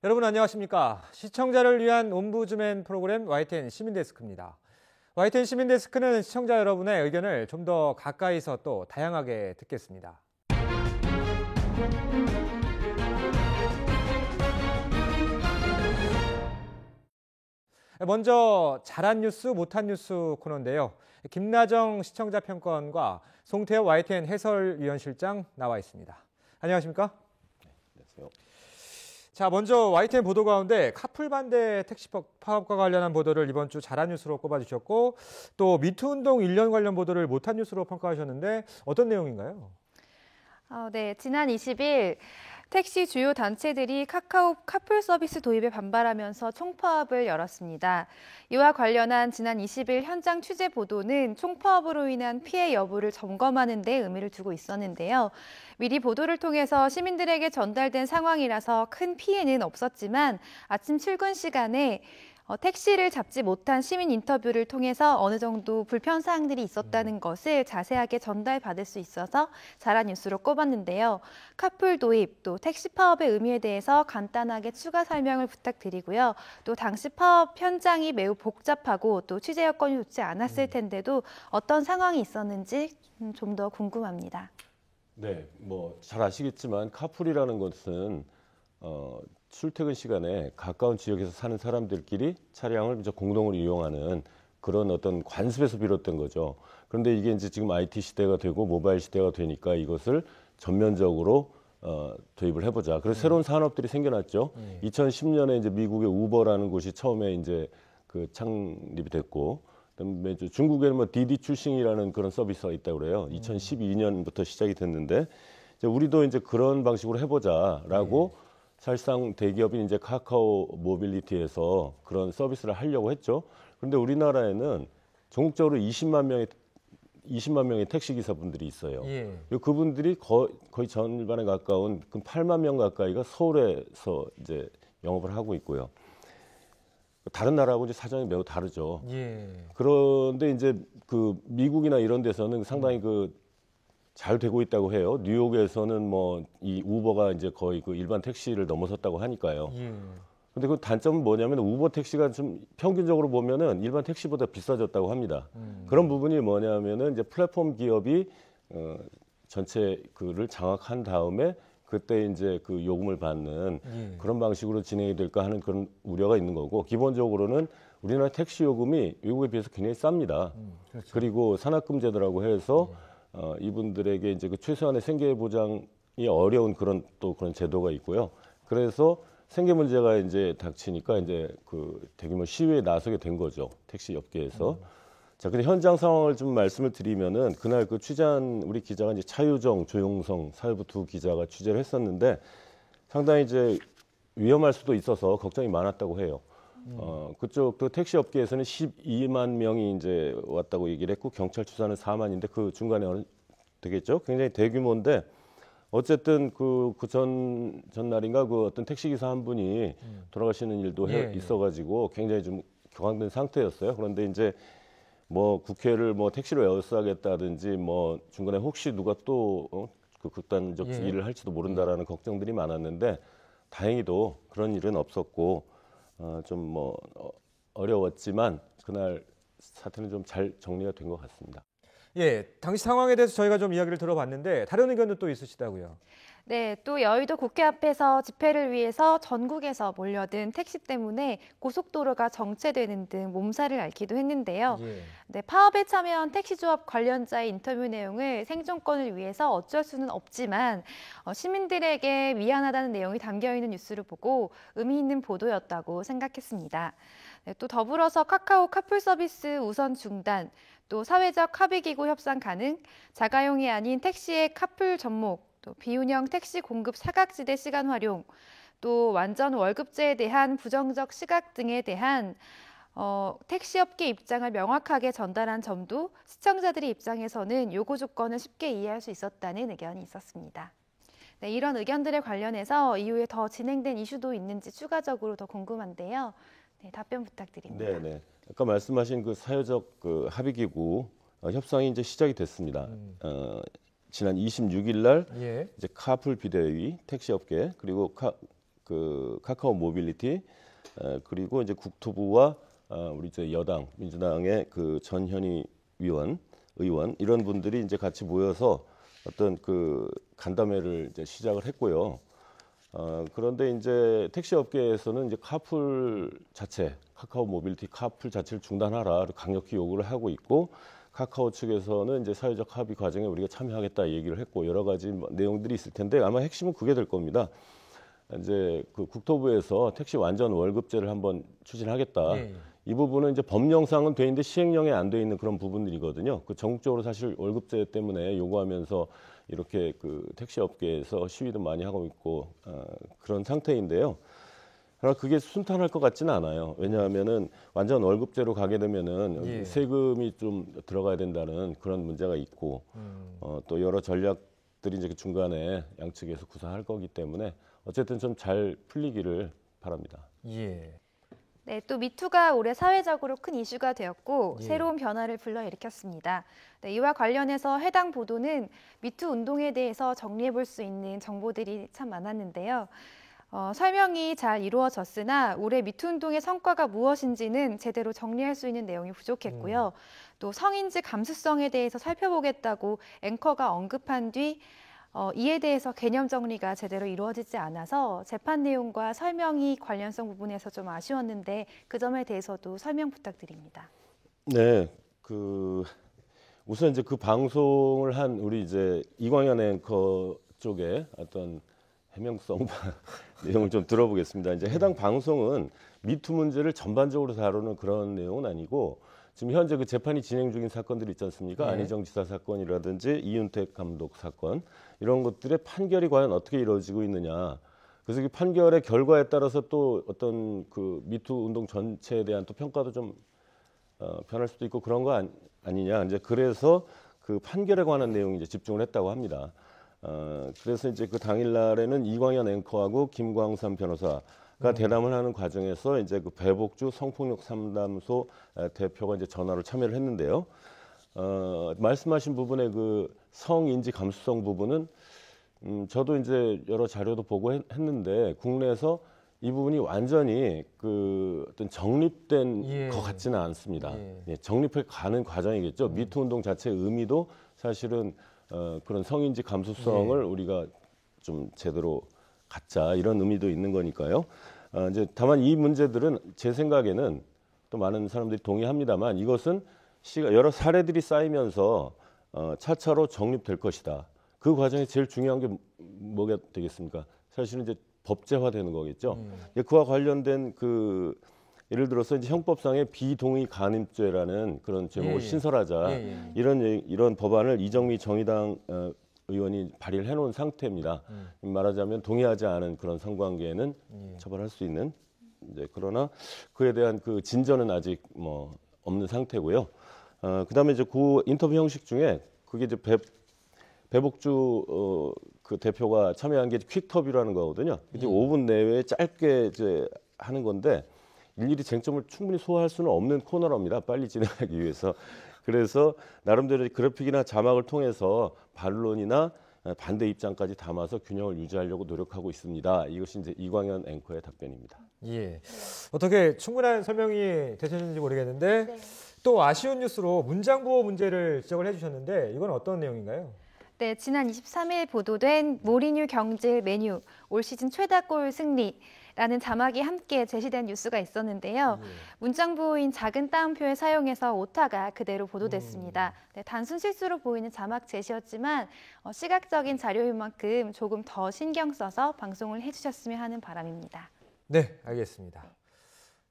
여러분 안녕하십니까? 시청자를 위한 옴부즈맨 프로그램 YTN 시민데스크입니다. YTN 시민데스크는 시청자 여러분의 의견을 좀 더 가까이서 또 다양하게 듣겠습니다. 먼저 잘한 뉴스, 못한 뉴스 코너인데요. 김나정 시청자 평가원과 송태호 YTN 해설위원실장 나와 있습니다. 안녕하십니까? 네, 안녕하세요. 자, 먼저 YTN 보도 가운데 카풀 반대 택시 파업과 관련한 보도를 이번 주 잘한 뉴스로 꼽아주셨고 또 미투 운동 1년 관련 보도를 못한 뉴스로 평가하셨는데 어떤 내용인가요? 네, 지난 20일 택시 주요 단체들이 카카오 카풀 서비스 도입에 반발하면서 총파업을 열었습니다. 이와 관련한 지난 20일 현장 취재 보도는 총파업으로 인한 피해 여부를 점검하는 데 의미를 두고 있었는데요. 미리 보도를 통해서 시민들에게 전달된 상황이라서 큰 피해는 없었지만 아침 출근 시간에 택시를 잡지 못한 시민 인터뷰를 통해서 어느 정도 불편 사항들이 있었다는 것을 자세하게 전달받을 수 있어서 잘한 뉴스로 꼽았는데요. 카풀 도입, 또 택시 파업의 의미에 대해서 간단하게 추가 설명을 부탁드리고요. 또 당시 파업 현장이 매우 복잡하고 또 취재 여건이 좋지 않았을 텐데도 어떤 상황이 있었는지 좀 더 궁금합니다. 네, 잘 아시겠지만 카풀이라는 것은 출퇴근 시간에 가까운 지역에서 사는 사람들끼리 차량을 이제 공동으로 이용하는 그런 어떤 관습에서 비롯된 거죠. 그런데 이게 이제 지금 IT 시대가 되고 모바일 시대가 되니까 이것을 전면적으로 도입을 해보자. 그래서 새로운 산업들이 생겨났죠. 2010년에 이제 미국의 우버라는 곳이 처음에 이제 그 창립이 됐고, 그다음에 이제 중국에는 디디 출싱이라는 그런 서비스가 있다고 그래요. 2012년부터 시작이 됐는데, 이제 우리도 이제 그런 방식으로 해보자라고. 사실상 대기업인 이제 카카오 모빌리티에서 그런 서비스를 하려고 했죠. 그런데 우리나라에는 전국적으로 20만 명의 택시 기사분들이 있어요. 그분들이 거의 절반에 가까운 8만 명 가까이가 서울에서 이제 영업을 하고 있고요. 다른 나라하고 이제 사정이 매우 다르죠. 그런데 이제 그 미국이나 이런 데서는 상당히 잘 되고 있다고 해요. 뉴욕에서는 이 우버가 이제 거의 그 일반 택시를 넘어섰다고 하니까요. 근데 그 단점은 뭐냐면 우버 택시가 좀 평균적으로 보면은 일반 택시보다 비싸졌다고 합니다. 그런 부분이 뭐냐면은 이제 플랫폼 기업이 전체 그를 장악한 다음에 그때 이제 그 요금을 받는 그런 방식으로 진행이 될까 하는 그런 우려가 있는 거고, 기본적으로는 우리나라 택시 요금이 외국에 비해서 굉장히 쌉니다. 그렇죠. 그리고 산학금제도라고 해서 이분들에게 이제 그 최소한의 생계 보장이 어려운 그런 제도가 있고요. 그래서 생계 문제가 이제 닥치니까 이제 그 대규모 시위에 나서게 된 거죠. 택시 업계에서. 자, 근데 현장 상황을 좀 말씀을 드리면은 그날 그 취재한 우리 기자가 이제 차유정, 조용성 사회부 두 기자가 취재를 했었는데 상당히 이제 위험할 수도 있어서 걱정이 많았다고 해요. 그쪽 또 택시 업계에서는 12만 명이 이제 왔다고 얘기를 했고 경찰 추산은 4만인데 그 중간에 되겠죠. 굉장히 대규모인데 어쨌든 그 전날인가 그 어떤 택시 기사 한 분이 돌아가시는 일도 있어가지고 굉장히 좀 격앙된 상태였어요. 그런데 이제 국회를 택시로 에워싸겠다든지 중간에 혹시 누가 또 그 극단적 일을 할지도 모른다라는 걱정들이 많았는데 다행히도 그런 일은 없었고 좀 어려웠지만 그날 사태는 좀 잘 정리가 된 것 같습니다. 예, 당시 상황에 대해서 저희가 좀 이야기를 들어봤는데 다른 의견도 또 있으시다고요? 네, 또 여의도 국회 앞에서 집회를 위해서 전국에서 몰려든 택시 때문에 고속도로가 정체되는 등 몸살을 앓기도 했는데요. 네, 파업에 참여한 택시조합 관련자의 인터뷰 내용을 생존권을 위해서 어쩔 수는 없지만 시민들에게 미안하다는 내용이 담겨있는 뉴스를 보고 의미 있는 보도였다고 생각했습니다. 네, 또 더불어서 카카오 카풀 서비스 우선 중단, 또 사회적 합의기구 협상 가능, 자가용이 아닌 택시의 카풀 접목, 또 비운영 택시 공급 사각지대 시간 활용, 또 완전 월급제에 대한 부정적 시각 등에 대한 택시업계 입장을 명확하게 전달한 점도 시청자들의 입장에서는 요구 조건을 쉽게 이해할 수 있었다는 의견이 있었습니다. 네, 이런 의견들에 관련해서 이후에 더 진행된 이슈도 있는지 추가적으로 더 궁금한데요. 네, 답변 부탁드립니다. 네. 아까 말씀하신 그 사회적 그 합의기구 협상이 이제 시작이 됐습니다. 지난 26일 날 이제 카풀 비대위 택시업계 그리고 그 카카오 모빌리티 그리고 이제 국토부와 우리 이제 여당 민주당의 그 전현희 의원 이런 분들이 이제 같이 모여서 어떤 그 간담회를 이제 시작을 했고요. 그런데 이제 택시 업계에서는 이제 카카오 모빌리티 카풀 자체를 중단하라 강력히 요구를 하고 있고, 카카오 측에서는 이제 사회적 합의 과정에 우리가 참여하겠다 얘기를 했고, 여러 가지 내용들이 있을 텐데 아마 핵심은 그게 될 겁니다. 이제 그 국토부에서 택시 완전 월급제를 한번 추진하겠다. 이 부분은 이제 법령상은 돼 있는데 시행령에 안 돼 있는 그런 부분들이거든요. 그 전국적으로 사실 월급제 때문에 요구하면서 이렇게 그 택시 업계에서 시위도 많이 하고 있고 그런 상태인데요. 그러나 그게 순탄할 것 같지는 않아요. 왜냐하면은 완전 월급제로 가게 되면은 세금이 좀 들어가야 된다는 그런 문제가 있고 또 여러 전략들이 이제 그 중간에 양측에서 구사할 거기 때문에 어쨌든 좀 잘 풀리기를 바랍니다. 예. 네, 또 미투가 올해 사회적으로 큰 이슈가 되었고 새로운 변화를 불러일으켰습니다. 네, 이와 관련해서 해당 보도는 미투 운동에 대해서 정리해 볼 수 있는 정보들이 참 많았는데요. 설명이 잘 이루어졌으나 올해 미투 운동의 성과가 무엇인지는 제대로 정리할 수 있는 내용이 부족했고요. 또 성인지 감수성에 대해서 살펴보겠다고 앵커가 언급한 뒤 이에 대해서 개념 정리가 제대로 이루어지지 않아서 재판 내용과 설명이 관련성 부분에서 좀 아쉬웠는데 그 점에 대해서도 설명 부탁드립니다. 네, 우선 이제 그 방송을 한 우리 이제 이광현 앵커 쪽에 어떤 해명성 내용을 좀 들어보겠습니다. 이제 해당 방송은 미투 문제를 전반적으로 다루는 그런 내용은 아니고, 지금 현재 그 재판이 진행 중인 사건들이 있지 않습니까? 안희정 지사 사건이라든지 이윤택 감독 사건, 이런 것들의 판결이 과연 어떻게 이루어지고 있느냐. 그래서 그 판결의 결과에 따라서 또 어떤 그 미투 운동 전체에 대한 또 평가도 좀 변할 수도 있고 그런 거 아니냐. 이제 그래서 그 판결에 관한 내용이 이제 집중을 했다고 합니다. 그래서 이제 그 당일날에는 이광현 앵커하고 김광삼 변호사가 대담을 하는 과정에서 이제 그 배복주 성폭력 상담소 대표가 이제 전화로 참여를 했는데요. 말씀하신 부분의 그 성인지 감수성 부분은 저도 이제 여러 자료도 보고 했는데 국내에서 이 부분이 완전히 그 어떤 정립된 것 같지는 않습니다. 정립해 가는 과정이겠죠. 미투 운동 자체의 의미도 사실은 그런 성인지 감수성을 우리가 좀 제대로 갖자 이런 의미도 있는 거니까요. 이제 다만 이 문제들은 제 생각에는 또 많은 사람들이 동의합니다만 이것은 여러 사례들이 쌓이면서 차차로 정립될 것이다. 그 과정에 제일 중요한 게 뭐가 되겠습니까? 사실은 이제 법제화되는 거겠죠. 그와 관련된 그 예를 들어서 이제 형법상의 비동의 간음죄라는 그런 제목을 신설하자 이런 법안을 이정미 정의당 의원이 발의를 해놓은 상태입니다. 말하자면 동의하지 않은 그런 성관계에는 처벌할 수 있는 이제 그러나 그에 대한 그 진전은 아직 뭐 없는 상태고요. 그다음에 이제 그 인터뷰 형식 중에 그게 이제 배복주 그 대표가 참여한 게 퀵터뷰라는 거거든요. 이제 5분 내외에 짧게 이제 하는 건데 일일이 쟁점을 충분히 소화할 수는 없는 코너랍니다. 빨리 진행하기 위해서. 그래서 나름대로 그래픽이나 자막을 통해서 반론이나 반대 입장까지 담아서 균형을 유지하려고 노력하고 있습니다. 이것이 이제 이광현 앵커의 답변입니다. 예. 어떻게 충분한 설명이 되셨는지 모르겠는데 또 아쉬운 뉴스로 문장보호 문제를 지적을 해주셨는데 이건 어떤 내용인가요? 네, 지난 23일 보도된 모리뉴 경질 메뉴 올 시즌 최다골 승리라는 자막이 함께 제시된 뉴스가 있었는데요. 문장보호인 작은 따옴표를 사용해서 오타가 그대로 보도됐습니다. 네, 단순 실수로 보이는 자막 제시였지만 시각적인 자료인 만큼 조금 더 신경 써서 방송을 해주셨으면 하는 바람입니다. 네, 알겠습니다.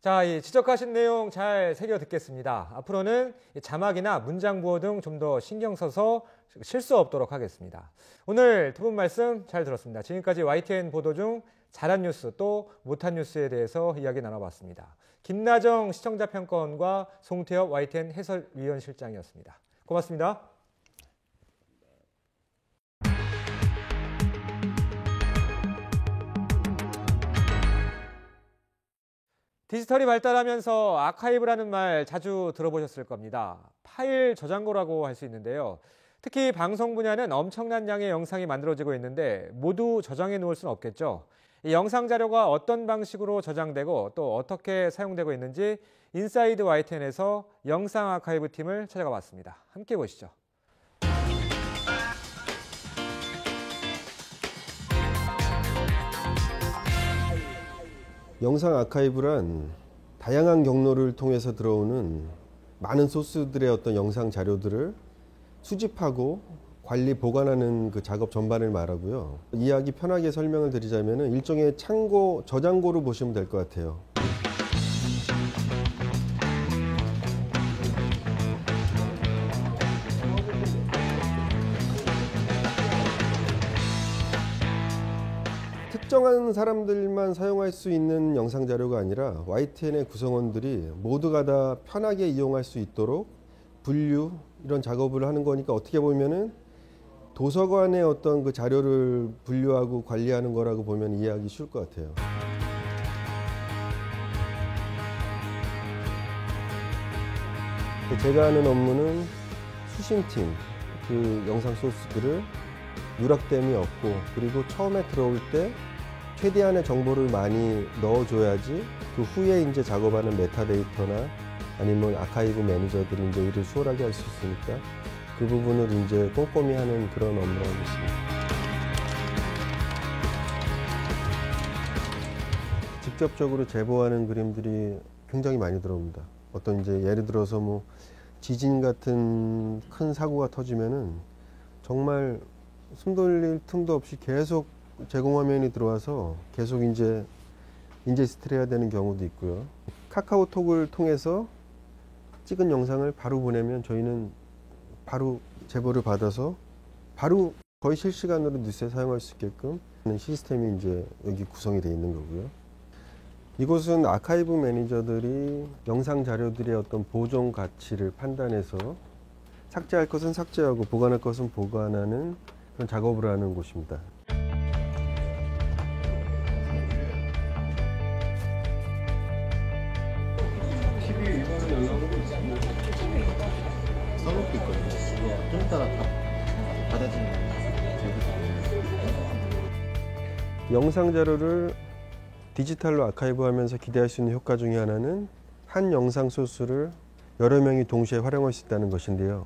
자, 이 지적하신 내용 잘 새겨 듣겠습니다. 앞으로는 자막이나 문장 보호 등 좀 더 신경 써서 실수 없도록 하겠습니다. 오늘 두 분 말씀 잘 들었습니다. 지금까지 YTN 보도 중 잘한 뉴스 또 못한 뉴스에 대해서 이야기 나눠봤습니다. 김나정 시청자평가원과 송태엽 YTN 해설위원실장이었습니다. 고맙습니다. 디지털이 발달하면서 아카이브라는 말 자주 들어보셨을 겁니다. 파일 저장고라고 할 수 있는데요. 특히 방송 분야는 엄청난 양의 영상이 만들어지고 있는데 모두 저장해 놓을 수는 없겠죠. 이 영상 자료가 어떤 방식으로 저장되고 또 어떻게 사용되고 있는지 인사이드 YTN에서 영상 아카이브 팀을 찾아가 봤습니다. 함께 보시죠. 영상 아카이브란 다양한 경로를 통해서 들어오는 많은 소스들의 어떤 영상 자료들을 수집하고 관리, 보관하는 그 작업 전반을 말하고요. 이해하기 편하게 설명을 드리자면 일종의 창고, 저장고로 보시면 될 것 같아요. 특정한 사람들만 사용할 수 있는 영상 자료가 아니라 YTN의 구성원들이 모두가 다 편하게 이용할 수 있도록 분류, 이런 작업을 하는 거니까 어떻게 보면은 도서관의 어떤 그 자료를 분류하고 관리하는 거라고 보면 이해하기 쉬울 것 같아요. 제가 하는 업무는 수심팀, 그 영상 소스들을 누락됨이 없고, 그리고 처음에 들어올 때 최대한의 정보를 많이 넣어줘야지 그 후에 이제 작업하는 메타데이터나 아니면 아카이브 매니저들이 이제 일을 수월하게 할 수 있으니까 그 부분을 이제 꼼꼼히 하는 그런 업무를 하고 있습니다. 직접적으로 제보하는 그림들이 굉장히 많이 들어옵니다. 어떤 이제 예를 들어서 뭐 지진 같은 큰 사고가 터지면은 정말 숨 돌릴 틈도 없이 계속 제공 화면이 들어와서 계속 이제 인제스트를 해야 되는 경우도 있고요. 카카오톡을 통해서 찍은 영상을 바로 보내면 저희는 바로 제보를 받아서 바로 거의 실시간으로 뉴스에 사용할 수 있게끔 하는 시스템이 이제 여기 구성이 되어 있는 거고요. 이곳은 아카이브 매니저들이 영상 자료들의 어떤 보존 가치를 판단해서 삭제할 것은 삭제하고 보관할 것은 보관하는 그런 작업을 하는 곳입니다. 써놓고 있거든요. 이거 좀 이따가 다 받아주면 영상 자료를 디지털로 아카이브하면서 기대할 수 있는 효과 중에 하나는 한 영상 소스를 여러 명이 동시에 활용할 수 있다는 것인데요.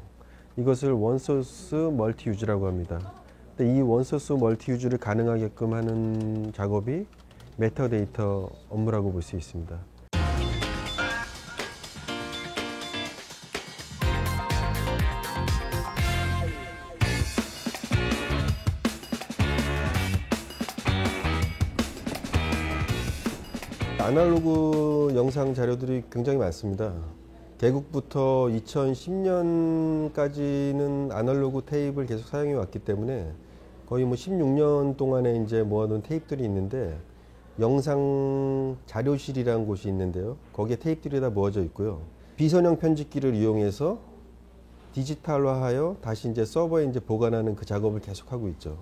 이것을 원소스 멀티 유즈라고 합니다. 근데 이 원소스 멀티 유즈를 가능하게끔 하는 작업이 메타데이터 업무라고 볼 수 있습니다. 아날로그 영상 자료들이 굉장히 많습니다. 개국부터 2010년까지는 아날로그 테이프를 계속 사용해 왔기 때문에 거의 뭐 16년 동안에 이제 모아둔 테이프들이 있는데, 영상 자료실이라는 곳이 있는데요. 거기에 테이프들이 다 모아져 있고요. 비선형 편집기를 이용해서 디지털화하여 다시 이제 서버에 이제 보관하는 그 작업을 계속하고 있죠.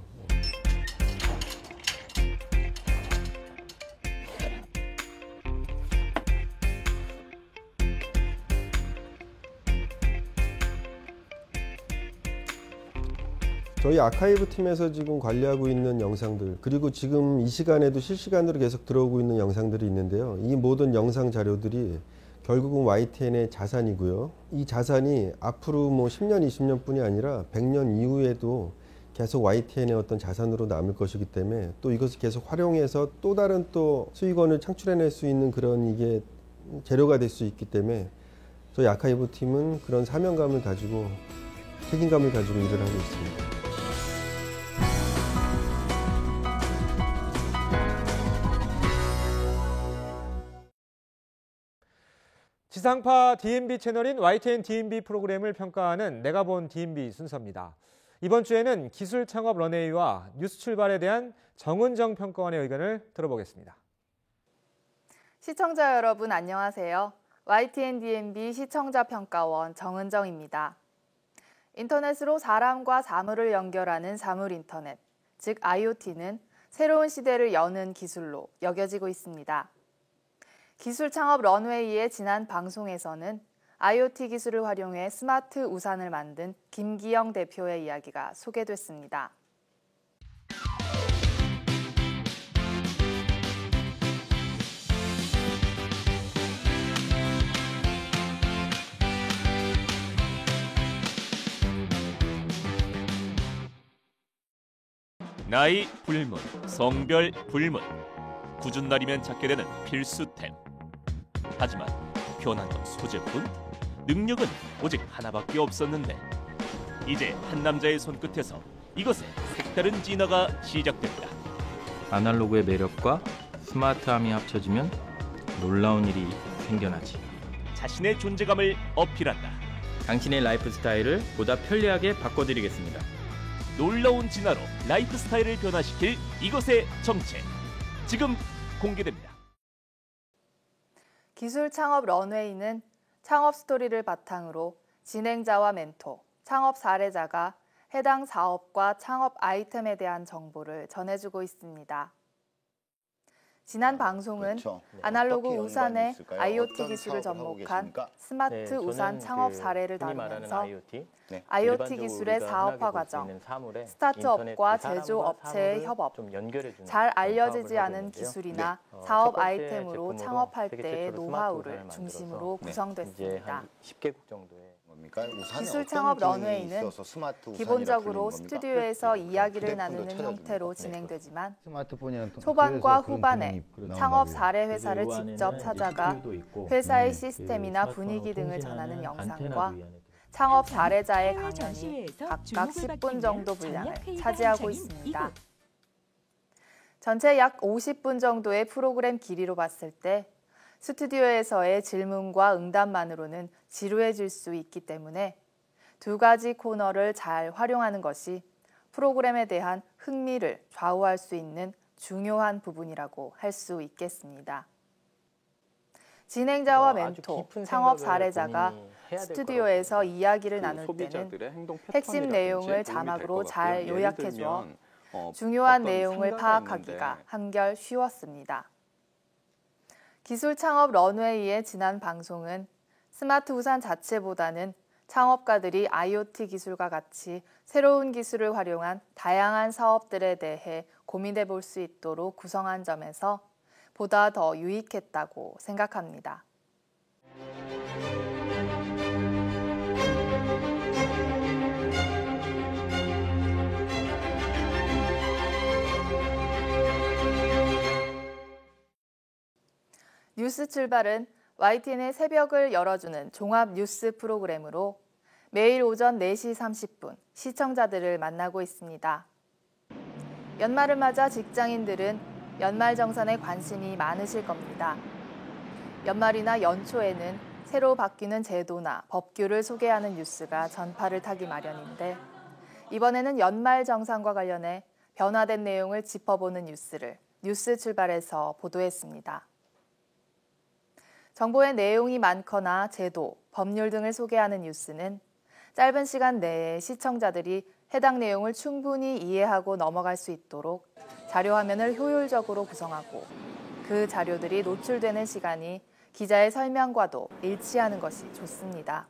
저희 아카이브 팀에서 지금 관리하고 있는 영상들, 그리고 지금 이 시간에도 실시간으로 계속 들어오고 있는 영상들이 있는데요. 이 모든 영상 자료들이 결국은 YTN의 자산이고요. 이 자산이 앞으로 뭐 10년, 20년 뿐이 아니라 100년 이후에도 계속 YTN의 어떤 자산으로 남을 것이기 때문에 또 이것을 계속 활용해서 또 다른 또 수익원을 창출해낼 수 있는 그런 이게 재료가 될 수 있기 때문에 저희 아카이브 팀은 그런 사명감을 가지고 책임감을 가지고 일을 하고 있습니다. 지상파 DMB 채널인 YTN DMB 프로그램을 평가하는 내가 본 DMB 순서입니다. 이번 주에는 기술 창업 런웨이와 뉴스 출발에 대한 정은정 평가원의 의견을 들어보겠습니다. 시청자 여러분 안녕하세요. YTN DMB 시청자 평가원 정은정입니다. 인터넷으로 사람과 사물을 연결하는 사물 인터넷, 즉 IoT는 새로운 시대를 여는 기술로 여겨지고 있습니다. 기술 창업 런웨이의 지난 방송에서는 IoT 기술을 활용해 스마트 우산을 만든 김기영 대표의 이야기가 소개됐습니다. 나이 불문, 성별 불문. 굳은 날이면 찾게 되는 필수템. 하지만 편한 건 소재뿐, 능력은 오직 하나밖에 없었는데 이제 한 남자의 손끝에서 이것의 색다른 진화가 시작됩니다. 아날로그의 매력과 스마트함이 합쳐지면 놀라운 일이 생겨나지. 자신의 존재감을 어필한다. 당신의 라이프 스타일을 보다 편리하게 바꿔드리겠습니다. 놀라운 진화로 라이프 스타일을 변화시킬 이것의 정체. 지금 공개됩니다. 기술 창업 런웨이는 창업 스토리를 바탕으로 진행자와 멘토, 창업 사례자가 해당 사업과 창업 아이템에 대한 정보를 전해주고 있습니다. 지난 방송은 그렇죠. 아날로그 어떻게 우산의 연관이 있을까요? IoT 어떤 기술을 사업을 하고 접목한 계십니까? 스마트 우산 창업 사례를 다루면서 네. IoT 기술의 사업화 과정, 스타트업과 제조업체의 협업, 잘 알려지지 않은 기술이나 사업 아이템으로 창업할 때의 노하우를 중심으로 구성됐습니다. 10개국 정도의 뭡니까? 우산에 기술 어떤 창업 기능이 런웨이는 있어서 스마트 우산이라 기본적으로 불리는 겁니까? 스튜디오에서 이야기를 휴대폰도 나누는 찾아줍니까? 형태로 네. 진행되지만 스마트폰이랑 또 초반과 그래서 그런 후반에 기능이 창업 나온다고요. 사례 회사를 직접 찾아가 회사의 시스템이나 분위기 등을 전하는 영상과 창업 사례자의 강연이 각각 10분 정도 분량을 차지하고 있습니다. 전체 약 50분 정도의 프로그램 길이로 봤을 때 스튜디오에서의 질문과 응답만으로는 지루해질 수 있기 때문에 두 가지 코너를 잘 활용하는 것이 프로그램에 대한 흥미를 좌우할 수 있는 중요한 부분이라고 할 수 있겠습니다. 진행자와 멘토, 창업 사례자가 스튜디오에서 이야기를 나눌 때는 핵심 내용을 자막으로 잘 요약해주어 중요한 내용을 파악하기가 한결 쉬웠습니다. 기술 창업 런웨이의 지난 방송은 스마트 우산 자체보다는 창업가들이 IoT 기술과 같이 새로운 기술을 활용한 다양한 사업들에 대해 고민해 볼 수 있도록 구성한 점에서 보다 더 유익했다고 생각합니다. 뉴스 출발은 YTN의 새벽을 열어주는 종합 뉴스 프로그램으로 매일 오전 4시 30분 시청자들을 만나고 있습니다. 연말을 맞아 직장인들은 연말정산에 관심이 많으실 겁니다. 연말이나 연초에는 새로 바뀌는 제도나 법규를 소개하는 뉴스가 전파를 타기 마련인데 이번에는 연말정산과 관련해 변화된 내용을 짚어보는 뉴스를 뉴스 출발에서 보도했습니다. 정보의 내용이 많거나 제도, 법률 등을 소개하는 뉴스는 짧은 시간 내에 시청자들이 해당 내용을 충분히 이해하고 넘어갈 수 있도록 자료 화면을 효율적으로 구성하고 그 자료들이 노출되는 시간이 기자의 설명과도 일치하는 것이 좋습니다.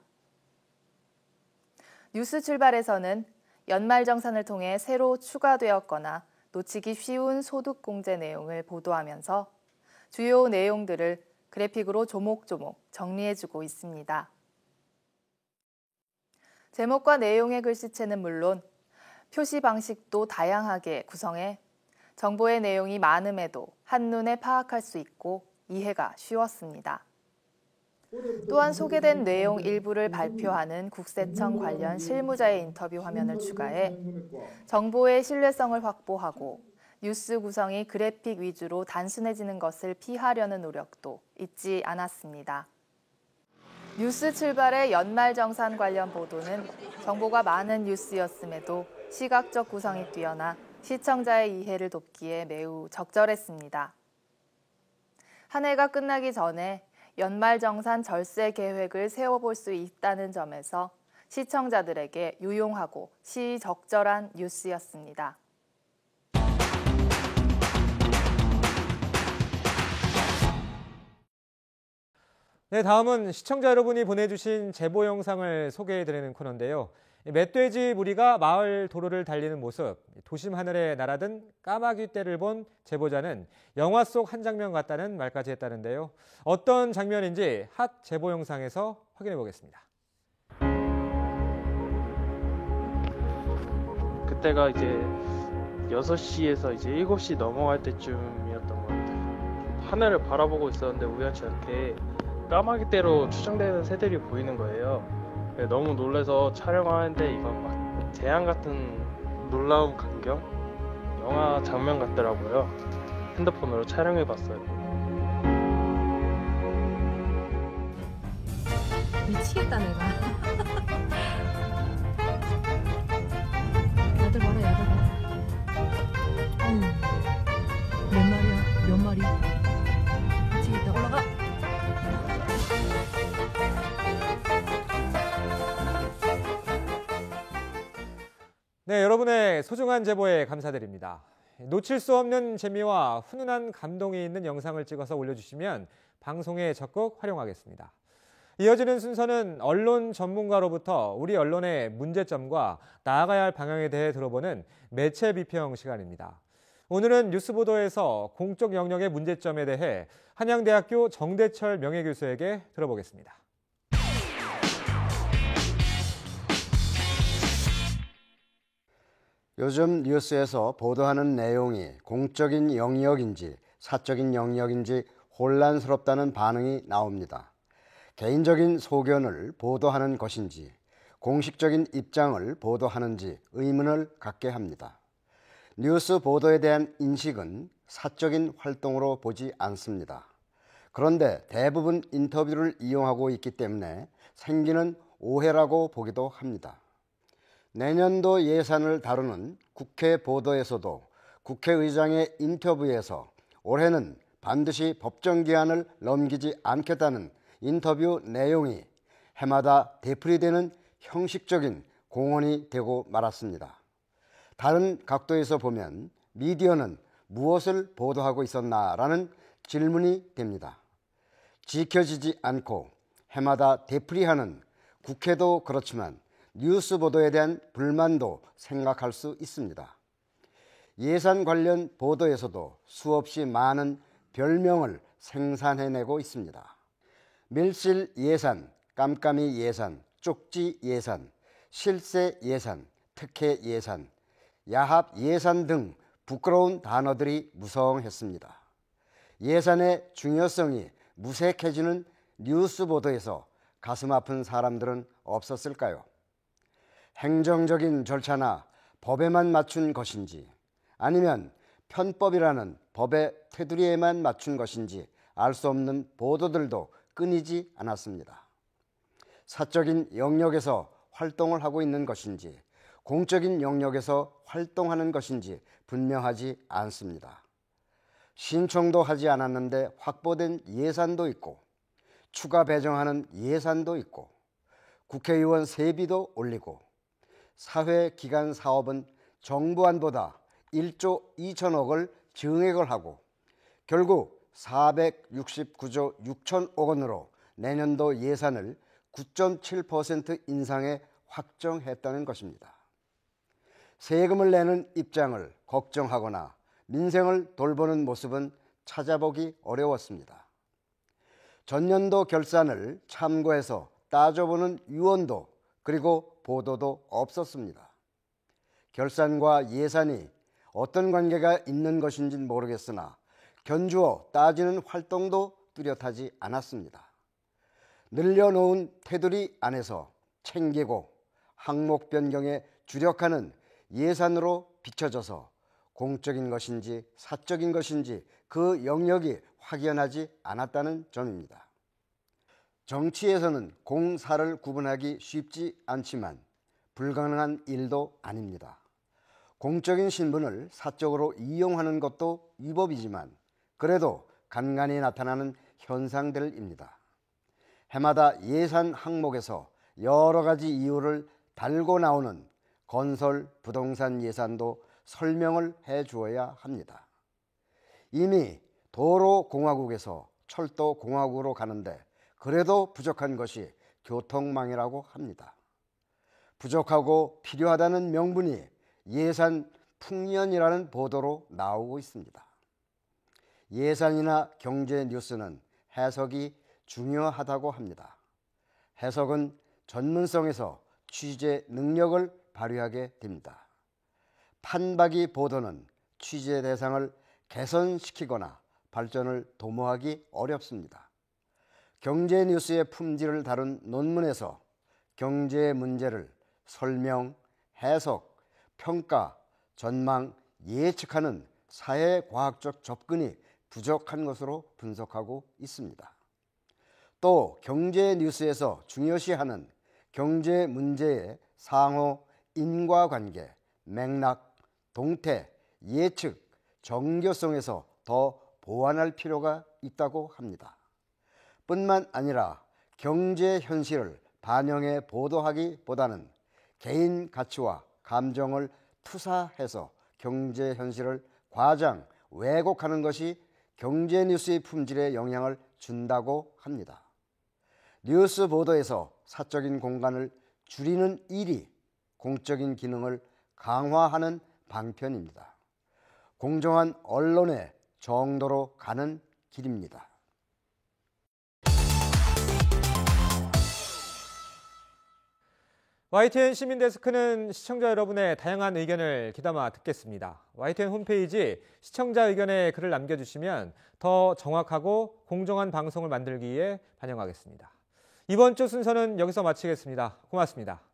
뉴스 출발에서는 연말정산을 통해 새로 추가되었거나 놓치기 쉬운 소득공제 내용을 보도하면서 주요 내용들을 그래픽으로 조목조목 정리해주고 있습니다. 제목과 내용의 글씨체는 물론 표시 방식도 다양하게 구성해 정보의 내용이 많음에도 한눈에 파악할 수 있고 이해가 쉬웠습니다. 또한 소개된 내용 일부를 발표하는 국세청 관련 실무자의 인터뷰 화면을 추가해 정보의 신뢰성을 확보하고 뉴스 구성이 그래픽 위주로 단순해지는 것을 피하려는 노력도 잊지 않았습니다. 뉴스 출발의 연말정산 관련 보도는 정보가 많은 뉴스였음에도 시각적 구성이 뛰어나 시청자의 이해를 돕기에 매우 적절했습니다. 한 해가 끝나기 전에 연말정산 절세 계획을 세워볼 수 있다는 점에서 시청자들에게 유용하고 시적절한 뉴스였습니다. 네, 다음은 시청자 여러분이 보내주신 제보 영상을 소개해드리는 코너인데요. 멧돼지 무리가 마을 도로를 달리는 모습, 도심 하늘에 날아든 까마귀 떼를 본 제보자는 영화 속 한 장면 같다는 말까지 했다는데요. 어떤 장면인지 핫 제보 영상에서 확인해 보겠습니다. 그때가 이제 6시에서 이제 7시 넘어갈 때쯤이었던 것 같아요. 하늘을 바라보고 있었는데 우연치 않게 까마귀대로 추정되는 새들이 보이는 거예요. 너무 놀라서 촬영하는데 이건 막 재앙 같은 놀라운 광경? 영화 장면 같더라고요. 핸드폰으로 촬영해봤어요. 미치겠다 내가. 야들 봐라 야들 봐라. 몇 마리야? 몇 마리? 미치겠다. 올라가. 네, 여러분의 소중한 제보에 감사드립니다. 놓칠 수 없는 재미와 훈훈한 감동이 있는 영상을 찍어서 올려주시면 방송에 적극 활용하겠습니다. 이어지는 순서는 언론 전문가로부터 우리 언론의 문제점과 나아가야 할 방향에 대해 들어보는 매체 비평 시간입니다. 오늘은 뉴스 보도에서 공적 영역의 문제점에 대해 한양대학교 정대철 명예교수에게 들어보겠습니다. 요즘 뉴스에서 보도하는 내용이 공적인 영역인지 사적인 영역인지 혼란스럽다는 반응이 나옵니다. 개인적인 소견을 보도하는 것인지 공식적인 입장을 보도하는지 의문을 갖게 합니다. 뉴스 보도에 대한 인식은 사적인 활동으로 보지 않습니다. 그런데 대부분 인터뷰를 이용하고 있기 때문에 생기는 오해라고 보기도 합니다. 내년도 예산을 다루는 국회 보도에서도 국회의장의 인터뷰에서 올해는 반드시 법정 기한을 넘기지 않겠다는 인터뷰 내용이 해마다 되풀이되는 형식적인 공언이 되고 말았습니다. 다른 각도에서 보면 미디어는 무엇을 보도하고 있었나라는 질문이 됩니다. 지켜지지 않고 해마다 되풀이하는 국회도 그렇지만 뉴스 보도에 대한 불만도 생각할 수 있습니다. 예산 관련 보도에서도 수없이 많은 별명을 생산해내고 있습니다. 밀실 예산, 깜깜이 예산, 쪽지 예산, 실세 예산, 특혜 예산, 야합 예산 등 부끄러운 단어들이 무성했습니다. 예산의 중요성이 무색해지는 뉴스 보도에서 가슴 아픈 사람들은 없었을까요? 행정적인 절차나 법에만 맞춘 것인지 아니면 편법이라는 법의 테두리에만 맞춘 것인지 알 수 없는 보도들도 끊이지 않았습니다. 사적인 영역에서 활동을 하고 있는 것인지 공적인 영역에서 활동하는 것인지 분명하지 않습니다. 신청도 하지 않았는데 확보된 예산도 있고 추가 배정하는 예산도 있고 국회의원 세비도 올리고 사회기관 사업은 정부안보다 1조 2천억을 증액을 하고 결국 469조 6천억 원으로 내년도 예산을 9.7% 인상해 확정했다는 것입니다. 세금을 내는 입장을 걱정하거나 민생을 돌보는 모습은 찾아보기 어려웠습니다. 전년도 결산을 참고해서 따져보는 유언도 그리고 보도도 없었습니다. 결산과 예산이 어떤 관계가 있는 것인지는 모르겠으나 견주어 따지는 활동도 뚜렷하지 않았습니다. 늘려놓은 테두리 안에서 챙기고 항목 변경에 주력하는 예산으로 비춰져서 공적인 것인지 사적인 것인지 그 영역이 확연하지 않았다는 점입니다. 정치에서는 공사를 구분하기 쉽지 않지만 불가능한 일도 아닙니다. 공적인 신분을 사적으로 이용하는 것도 위법이지만 그래도 간간히 나타나는 현상들입니다. 해마다 예산 항목에서 여러 가지 이유를 달고 나오는 건설, 부동산 예산도 설명을 해 주어야 합니다. 이미 도로공화국에서 철도공화국으로 가는데 그래도 부족한 것이 교통망이라고 합니다. 부족하고 필요하다는 명분이 예산 풍년이라는 보도로 나오고 있습니다. 예산이나 경제 뉴스는 해석이 중요하다고 합니다. 해석은 전문성에서 취재 능력을 발휘하게 됩니다. 판박이 보도는 취재 대상을 개선시키거나 발전을 도모하기 어렵습니다. 경제 뉴스의 품질을 다룬 논문에서 경제 문제를 설명, 해석, 평가, 전망, 예측하는 사회과학적 접근이 부족한 것으로 분석하고 있습니다. 또 경제 뉴스에서 중요시하는 경제 문제의 상호 인과관계, 맥락, 동태, 예측, 정교성에서 더 보완할 필요가 있다고 합니다. 뿐만 아니라 경제 현실을 반영해 보도하기보다는 개인 가치와 감정을 투사해서 경제 현실을 과장, 왜곡하는 것이 경제 뉴스의 품질에 영향을 준다고 합니다. 뉴스 보도에서 사적인 공간을 줄이는 일이 공적인 기능을 강화하는 방편입니다. 공정한 언론의 정도로 가는 길입니다. YTN 시민데스크는 시청자 여러분의 다양한 의견을 귀담아 듣겠습니다. YTN 홈페이지 시청자 의견에 글을 남겨주시면 더 정확하고 공정한 방송을 만들기 위해 반영하겠습니다. 이번 주 순서는 여기서 마치겠습니다. 고맙습니다.